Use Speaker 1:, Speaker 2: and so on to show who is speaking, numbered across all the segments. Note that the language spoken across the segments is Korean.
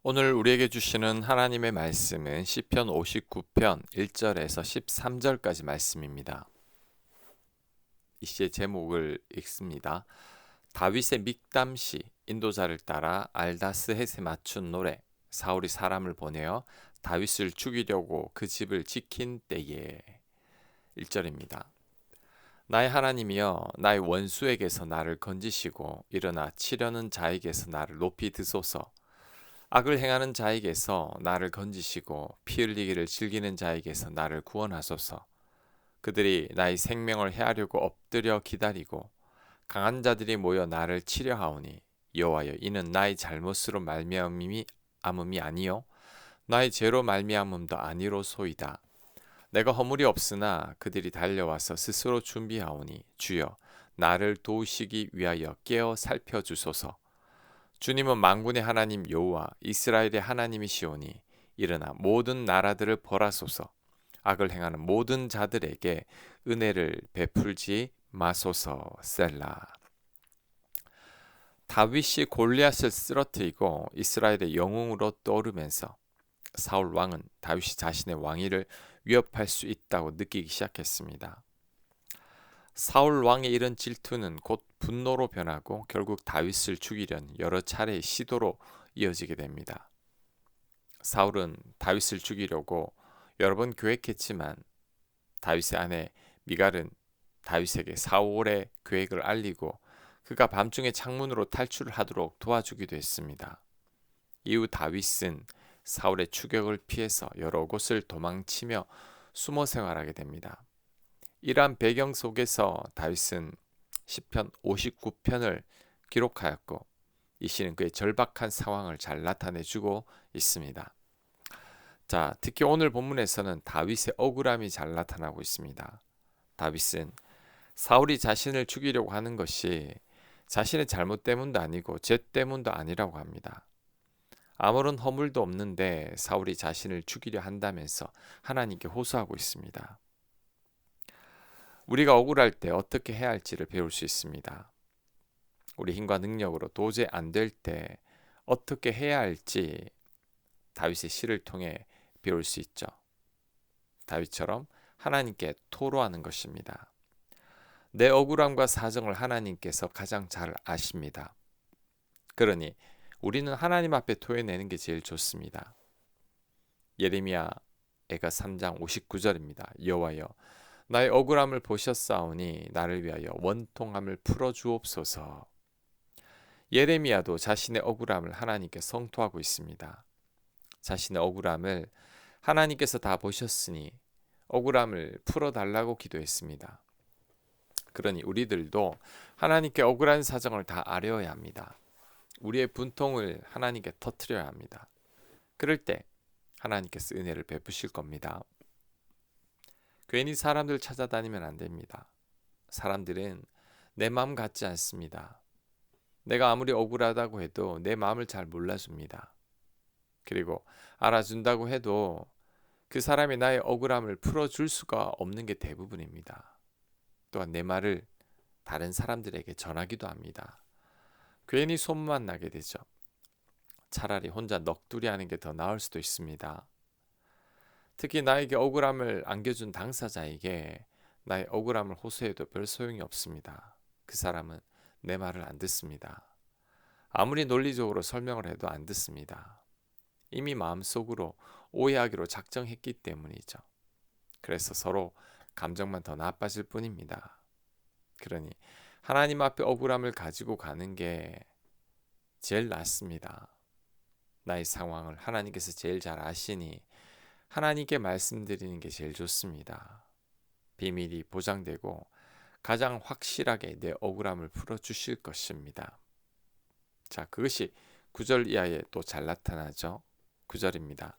Speaker 1: 오늘 우리에게 주시는 하나님의 말씀은 시편 59편 1절에서 13절까지 말씀입니다. 이 시의 제목을 읽습니다. 다윗의 믹담시, 인도자를 따라 알다스헷에 맞춘 노래. 사울이 사람을 보내어 다윗을 죽이려고 그 집을 지킨 때에. 1절입니다. 나의 하나님이여, 나의 원수에게서 나를 건지시고 일어나 치려는 자에게서 나를 높이 드소서. 악을 행하는 자에게서 나를 건지시고 피 흘리기를 즐기는 자에게서 나를 구원하소서. 그들이 나의 생명을 해하려고 엎드려 기다리고 강한 자들이 모여 나를 치려 하오니, 여호와여, 이는 나의 잘못으로 말미암음이 아니요 나의 죄로 말미암음도 아니로소이다. 내가 허물이 없으나 그들이 달려와서 스스로 준비하오니, 주여 나를 도우시기 위하여 깨어 살펴주소서. 주님은 만군의 하나님 여호와 이스라엘의 하나님이시오니, 일어나 모든 나라들을 벌하소서. 악을 행하는 모든 자들에게 은혜를 베풀지 마소서. 셀라. 다윗이 골리앗을 쓰러뜨리고 이스라엘의 영웅으로 떠오르면서 사울 왕은 다윗이 자신의 왕위를 위협할 수 있다고 느끼기 시작했습니다. 사울 왕의 이런 질투는 곧 분노로 변하고 결국 다윗을 죽이려는 여러 차례의 시도로 이어지게 됩니다. 사울은 다윗을 죽이려고 여러 번 계획했지만 다윗의 아내 미갈은 다윗에게 사울의 계획을 알리고 그가 밤중에 창문으로 탈출을 하도록 도와주기도 했습니다. 이후 다윗은 사울의 추격을 피해서 여러 곳을 도망치며 숨어 생활하게 됩니다. 이러한 배경 속에서 다윗은 시편 59편을 기록하였고, 이 시는 그의 절박한 상황을 잘 나타내주고 있습니다. 자, 특히 오늘 본문에서는 다윗의 억울함이 잘 나타나고 있습니다. 다윗은 사울이 자신을 죽이려고 하는 것이 자신의 잘못 때문도 아니고 죄 때문도 아니라고 합니다. 아무런 허물도 없는데 사울이 자신을 죽이려 한다면서 하나님께 호소하고 있습니다. 우리가 억울할 때 어떻게 해야 할지를 배울 수 있습니다. 우리 힘과 능력으로 도저히 안 될 때 어떻게 해야 할지 다윗의 시를 통해 배울 수 있죠. 다윗처럼 하나님께 토로하는 것입니다. 내 억울함과 사정을 하나님께서 가장 잘 아십니다. 그러니 우리는 하나님 앞에 토해내는 게 제일 좋습니다. 예레미야가 3장 59절입니다. 여호와여, 나의 억울함을 보셨사오니 나를 위하여 원통함을 풀어주옵소서. 예레미야도 자신의 억울함을 하나님께 성토하고 있습니다. 자신의 억울함을 하나님께서 다 보셨으니 억울함을 풀어달라고 기도했습니다. 그러니 우리들도 하나님께 억울한 사정을 다 아뢰어야 합니다. 우리의 분통을 하나님께 터뜨려야 합니다. 그럴 때 하나님께서 은혜를 베푸실 겁니다. 괜히 사람들 찾아다니면 안 됩니다. 사람들은 내 마음 같지 않습니다. 내가 아무리 억울하다고 해도 내 마음을 잘 몰라줍니다. 그리고 알아준다고 해도 그 사람이 나의 억울함을 풀어줄 수가 없는 게 대부분입니다. 또한 내 말을 다른 사람들에게 전하기도 합니다. 괜히 소문만 나게 되죠. 차라리 혼자 넋두리 하는 게 더 나을 수도 있습니다. 특히 나에게 억울함을 안겨준 당사자에게 나의 억울함을 호소해도 별 소용이 없습니다. 그 사람은 내 말을 안 듣습니다. 아무리 논리적으로 설명을 해도 안 듣습니다. 이미 마음속으로 오해하기로 작정했기 때문이죠. 그래서 서로 감정만 더 나빠질 뿐입니다. 그러니 하나님 앞에 억울함을 가지고 가는 게 제일 낫습니다. 나의 상황을 하나님께서 제일 잘 아시니 하나님께 말씀드리는 게 제일 좋습니다. 비밀이 보장되고 가장 확실하게 내 억울함을 풀어주실 것입니다. 자, 그것이 9절 이하에 또 잘 나타나죠. 9절입니다.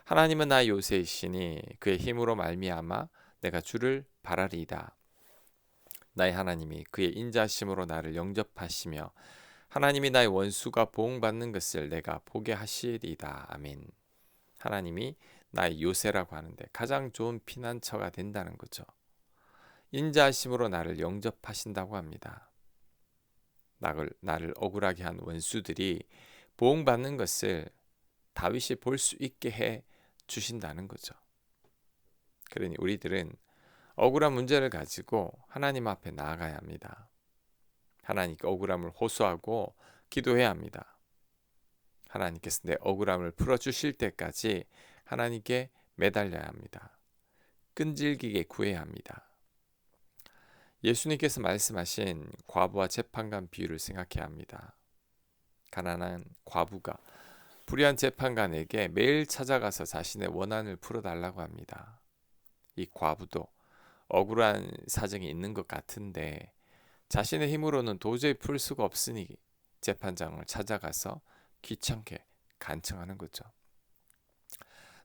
Speaker 1: 하나님은 나의 요새이시니 그의 힘으로 말미암아 내가 주를 바라리이다. 나의 하나님이 그의 인자심으로 나를 영접하시며 하나님이 나의 원수가 보응받는 것을 내가 보게 하시리이다. 아멘. 하나님이 나의 요새라고 하는데 가장 좋은 피난처가 된다는 거죠. 인자하심으로 나를 영접하신다고 합니다. 나를 억울하게 한 원수들이 보응받는 것을 다윗이 볼 수 있게 해 주신다는 거죠. 그러니 우리들은 억울한 문제를 가지고 하나님 앞에 나아가야 합니다. 하나님께 억울함을 호소하고 기도해야 합니다. 하나님께서 내 억울함을 풀어주실 때까지 하나님께 매달려야 합니다. 끈질기게 구해야 합니다. 예수님께서 말씀하신 과부와 재판관 비유를 생각해야 합니다. 가난한 과부가 불의한 재판관에게 매일 찾아가서 자신의 원한을 풀어달라고 합니다. 이 과부도 억울한 사정이 있는 것 같은데 자신의 힘으로는 도저히 풀 수가 없으니 재판장을 찾아가서 귀찮게 간청하는 거죠.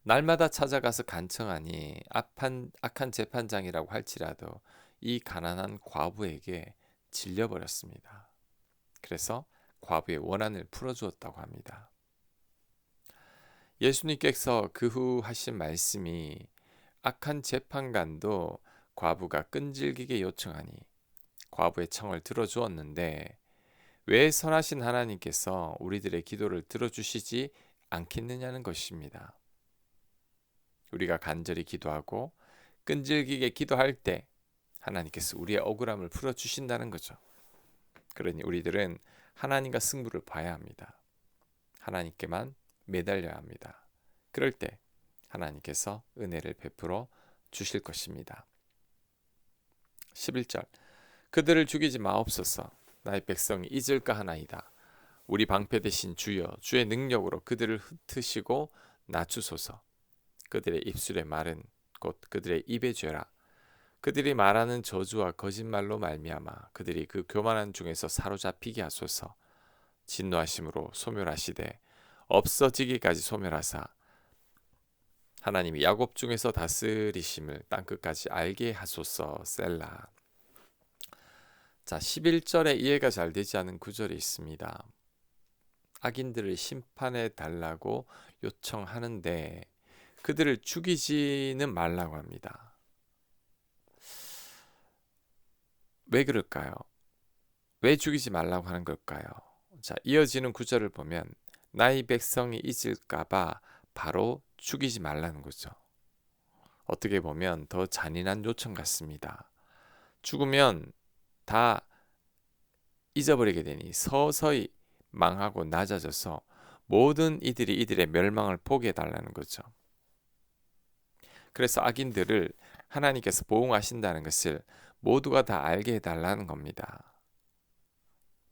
Speaker 1: 날마다 찾아가서 간청하니 악한 재판장이라고 할지라도 이 가난한 과부에게 질려버렸습니다. 그래서 과부의 원한을 풀어주었다고 합니다. 예수님께서 그 후 하신 말씀이 악한 재판관도 과부가 끈질기게 요청하니 과부의 청을 들어주었는데 왜 선하신 하나님께서 우리들의 기도를 들어주시지 않겠느냐는 것입니다. 우리가 간절히 기도하고 끈질기게 기도할 때 하나님께서 우리의 억울함을 풀어주신다는 거죠. 그러니 우리들은 하나님과 승부를 봐야 합니다. 하나님께만 매달려야 합니다. 그럴 때 하나님께서 은혜를 베풀어 주실 것입니다. 11절 그들을 죽이지 마옵소서 나의 백성이 잊을까 하나이다. 우리 방패 되신 주여 주의 능력으로 그들을 흩으시고 낮추소서. 그들의 입술의 말은 곧 그들의 입의 죄라. 그들이 말하는 저주와 거짓말로 말미암아 그들이 그 교만한 중에서 사로잡히게 하소서. 진노하심으로 소멸하시되 없어지기까지 소멸하사 하나님이 야곱 중에서 다스리심을 땅끝까지 알게 하소서. 셀라. 자, 11절에 이해가 잘 되지 않은 구절이 있습니다. 악인들을 심판해 달라고 요청하는데 그들을 죽이지는 말라고 합니다. 왜 그럴까요? 왜 죽이지 말라고 하는 걸까요? 자, 이어지는 구절을 보면 나의 백성이 잊을까봐 바로 죽이지 말라는 거죠. 어떻게 보면 더 잔인한 요청 같습니다. 죽으면 다 잊어버리게 되니 서서히 망하고 낮아져서 모든 이들이 이들의 멸망을 보게 해달라는 거죠. 그래서 악인들을 하나님께서 보응하신다는 것을 모두가 다 알게 해달라는 겁니다.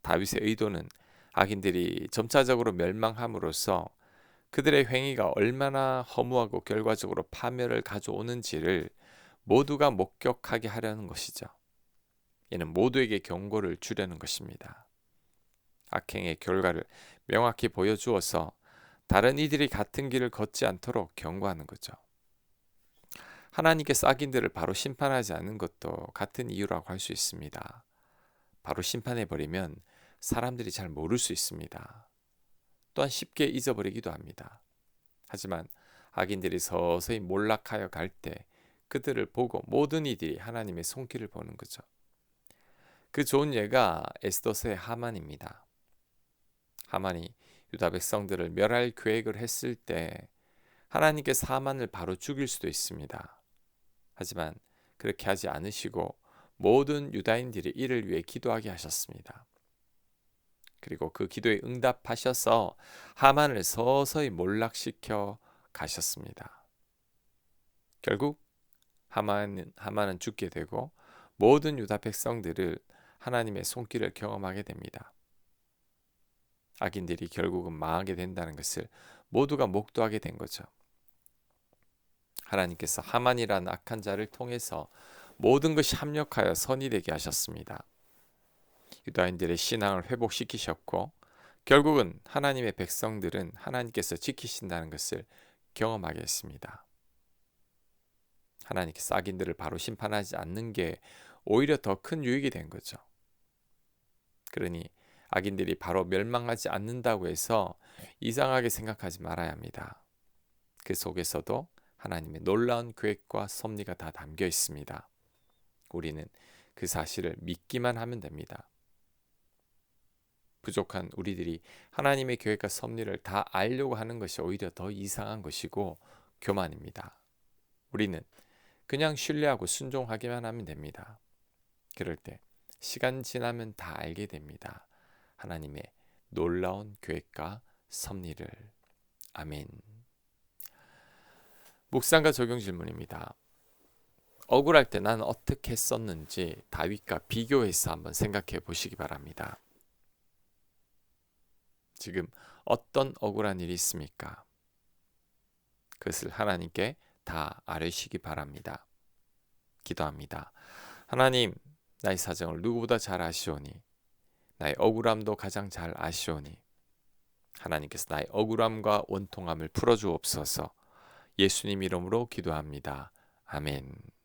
Speaker 1: 다윗의 의도는 악인들이 점차적으로 멸망함으로써 그들의 행위가 얼마나 허무하고 결과적으로 파멸을 가져오는지를 모두가 목격하게 하려는 것이죠. 이는 모두에게 경고를 주려는 것입니다. 악행의 결과를 명확히 보여주어서 다른 이들이 같은 길을 걷지 않도록 경고하는 거죠. 하나님께서 악인들을 바로 심판하지 않는 것도 같은 이유라고 할 수 있습니다. 바로 심판해버리면 사람들이 잘 모를 수 있습니다. 또한 쉽게 잊어버리기도 합니다. 하지만 악인들이 서서히 몰락하여 갈 때 그들을 보고 모든 이들이 하나님의 손길을 보는 거죠. 그 좋은 예가 에스더서의 하만입니다. 하만이 유다 백성들을 멸할 계획을 했을 때 하나님께서 하만을 바로 죽일 수도 있습니다. 하지만 그렇게 하지 않으시고 모든 유다인들이 이를 위해 기도하게 하셨습니다. 그리고 그 기도에 응답하셔서 하만을 서서히 몰락시켜 가셨습니다. 결국 하만은 죽게 되고 모든 유다 백성들을 하나님의 손길을 경험하게 됩니다. 악인들이 결국은 망하게 된다는 것을 모두가 목도하게 된 거죠. 하나님께서 하만이라는 악한 자를 통해서 모든 것이 합력하여 선이 되게 하셨습니다. 유다인들의 신앙을 회복시키셨고 결국은 하나님의 백성들은 하나님께서 지키신다는 것을 경험하게 했습니다. 하나님께서 악인들을 바로 심판하지 않는 게 오히려 더 큰 유익이 된 거죠. 그러니 악인들이 바로 멸망하지 않는다고 해서 이상하게 생각하지 말아야 합니다. 그 속에서도 하나님의 놀라운 계획과 섭리가 다 담겨 있습니다. 우리는 그 사실을 믿기만 하면 됩니다. 부족한 우리들이 하나님의 계획과 섭리를 다 알려고 하는 것이 오히려 더 이상한 것이고 교만입니다. 우리는 그냥 신뢰하고 순종하기만 하면 됩니다. 그럴 때 시간 지나면 다 알게 됩니다. 하나님의 놀라운 계획과 섭리를. 아멘. 묵상과 적용 질문입니다. 억울할 때 나는 어떻게 했었는지 다윗과 비교해서 한번 생각해 보시기 바랍니다. 지금 어떤 억울한 일이 있습니까? 그것을 하나님께 다 아뢰시기 바랍니다. 기도합니다. 하나님, 나의 사정을 누구보다 잘 아시오니 나의 억울함도 가장 잘 아시오니 하나님께서 나의 억울함과 원통함을 풀어주옵소서. 예수님 이름으로 기도합니다. 아멘.